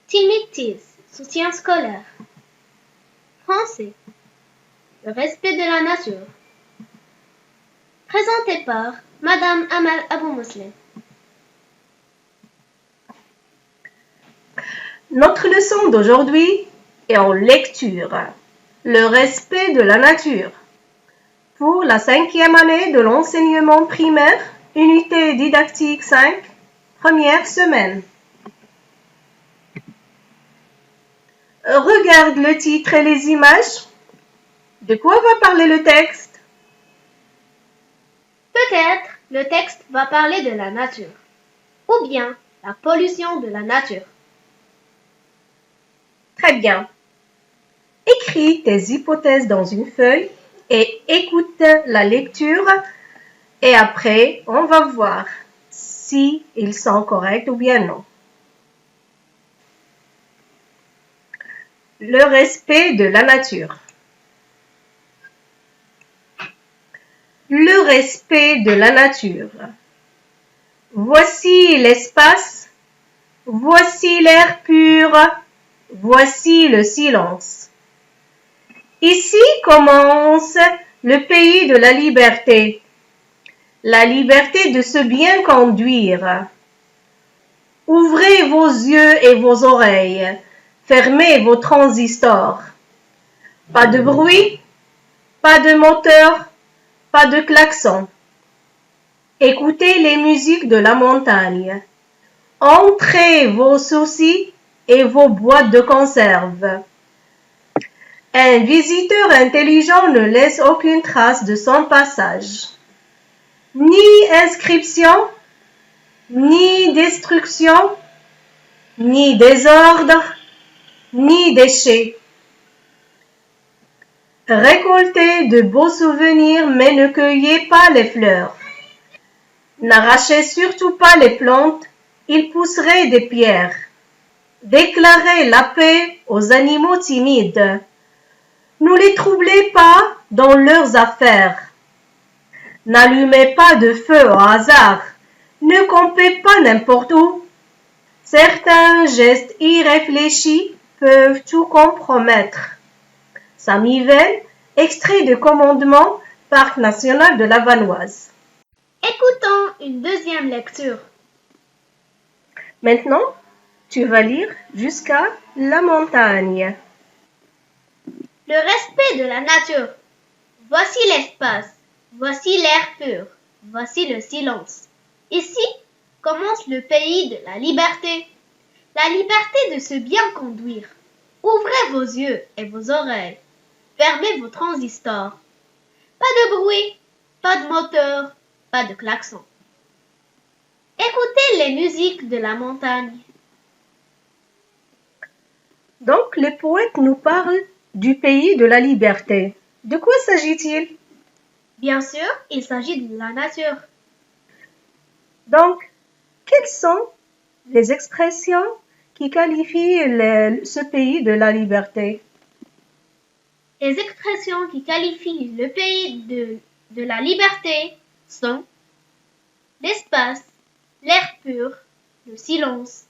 Timitis, soutien scolaire. Français, le respect de la nature. Présenté par Madame Amal Abou Muslim. Notre leçon d'aujourd'hui est en lecture. Le respect de la nature. Pour la 5e année de l'enseignement primaire, unité didactique 5, première semaine. Regarde le titre et les images. De quoi va parler le texte? Peut-être le texte va parler de la nature, ou bien la pollution de la nature. Très bien. Écris tes hypothèses dans une feuille et écoute la lecture et après on va voir si ils sont corrects ou bien non. Le respect de la nature. Le respect de la nature. Voici l'espace, voici l'air pur, voici le silence. Ici commence le pays de la liberté. La liberté de se bien conduire. Ouvrez vos yeux et vos oreilles. Fermez vos transistors. Pas de bruit, pas de moteur, pas de klaxon. Écoutez les musiques de la montagne. Entrez vos soucis et vos boîtes de conserve. Un visiteur intelligent ne laisse aucune trace de son passage. Ni inscription, ni destruction, ni désordre, ni déchets. Récoltez de beaux souvenirs, mais ne cueillez pas les fleurs. N'arrachez surtout pas les plantes, ils pousseraient des pierres. Déclarez la paix aux animaux timides. Ne les troublez pas dans leurs affaires. N'allumez pas de feu au hasard. Ne campez pas n'importe où. Certains gestes irréfléchis peuvent tout compromettre. Samy Vell, extrait de commandement, Parc national de la Vanoise. Écoutons une deuxième lecture. Maintenant, tu vas lire jusqu'à la montagne. Le respect de la nature. Voici l'espace, voici l'air pur, voici le silence. Ici commence le pays de la liberté. La liberté de se bien conduire. Ouvrez vos yeux et vos oreilles. Fermez vos transistors. Pas de bruit, pas de moteur, pas de klaxon. Écoutez les musiques de la montagne. Donc, le poète nous parle du pays de la liberté. De quoi s'agit-il? Bien sûr, il s'agit de la nature. Donc, quelles sont les expressions qui qualifient ce pays de la liberté? Les expressions qui qualifient le pays de la liberté sont l'espace, l'air pur, le silence,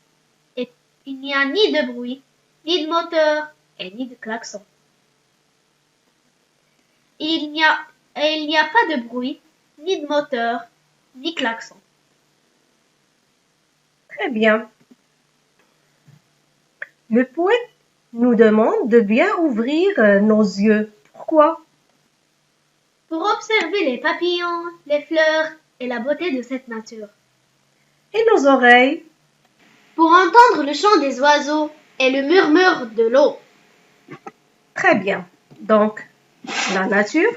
et il n'y a ni de bruit, ni de moteur et ni de klaxon. Il n'y a pas de bruit, ni de moteur, ni klaxon. Très bien. Le poète nous demande de bien ouvrir nos yeux. Pourquoi? Pour observer les papillons, les fleurs et la beauté de cette nature. Et nos oreilles? Pour entendre le chant des oiseaux et le murmure de l'eau. Très bien. Donc, la nature,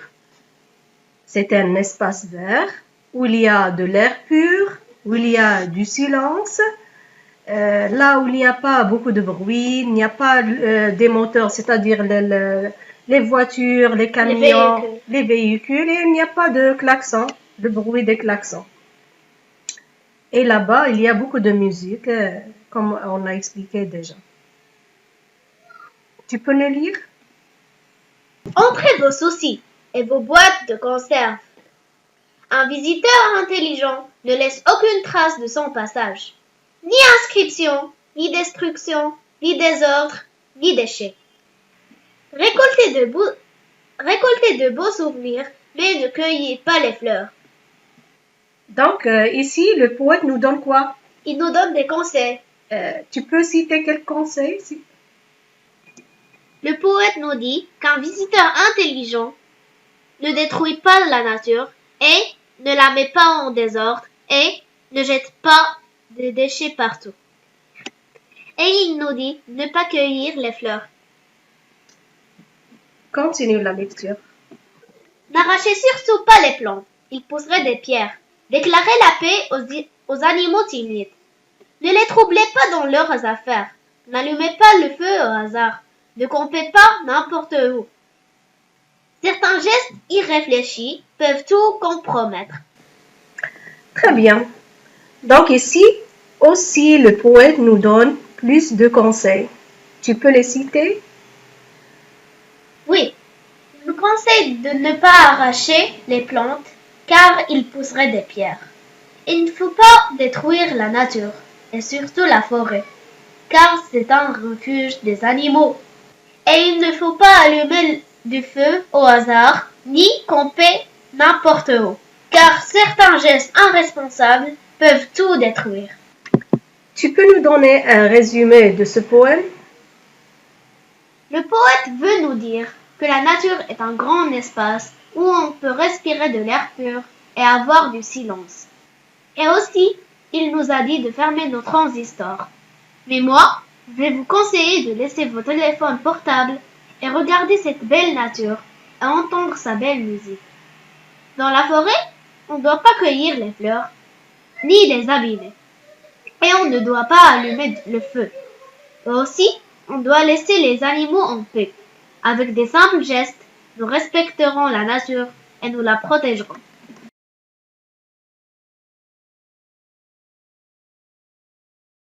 c'est un espace vert où il y a de l'air pur, où il y a du silence, là où il n'y a pas beaucoup de bruit, il n'y a pas des moteurs, c'est-à-dire les voitures, les camions, les véhicules, et il n'y a pas de klaxon, de bruit des klaxons. Et là-bas, il y a beaucoup de musique, comme on a expliqué déjà. Tu peux le lire? Entrez vos soucis et vos boîtes de conserve. Un visiteur intelligent ne laisse aucune trace de son passage. Ni inscription, ni destruction, ni désordre, ni déchets. Récoltez de beaux souvenirs, mais ne cueillez pas les fleurs. Donc, ici, le poète nous donne quoi? Il nous donne des conseils. Tu peux citer quelques conseils? Le poète nous dit qu'un visiteur intelligent ne détruit pas la nature et ne la met pas en désordre et ne jette pas des déchets partout. Et il nous dit ne pas cueillir les fleurs. Continue la lecture. N'arrachez surtout pas les plantes, ils pousseraient des pierres. Déclarez la paix aux animaux timides. Ne les troublez pas dans leurs affaires. N'allumez pas le feu au hasard. Ne campez pas n'importe où. Certains gestes irréfléchis peuvent tout compromettre. Très bien. Donc ici, aussi, le poète nous donne plus de conseils. Tu peux les citer? Oui, il nous conseille de ne pas arracher les plantes car ils pousseraient des pierres. Il ne faut pas détruire la nature et surtout la forêt car c'est un refuge des animaux. Et il ne faut pas allumer du feu au hasard ni camper n'importe où car certains gestes irresponsables peuvent tout détruire. Tu peux nous donner un résumé de ce poème? Le poète veut nous dire que la nature est un grand espace où on peut respirer de l'air pur et avoir du silence. Et aussi, il nous a dit de fermer nos transistors. Mais moi, je vais vous conseiller de laisser vos téléphones portables et regarder cette belle nature et entendre sa belle musique. Dans la forêt, on ne doit pas cueillir les fleurs, ni les abîmer. Et on ne doit pas allumer le feu. Et aussi, on doit laisser les animaux en paix. Avec des simples gestes, nous respecterons la nature et nous la protégerons.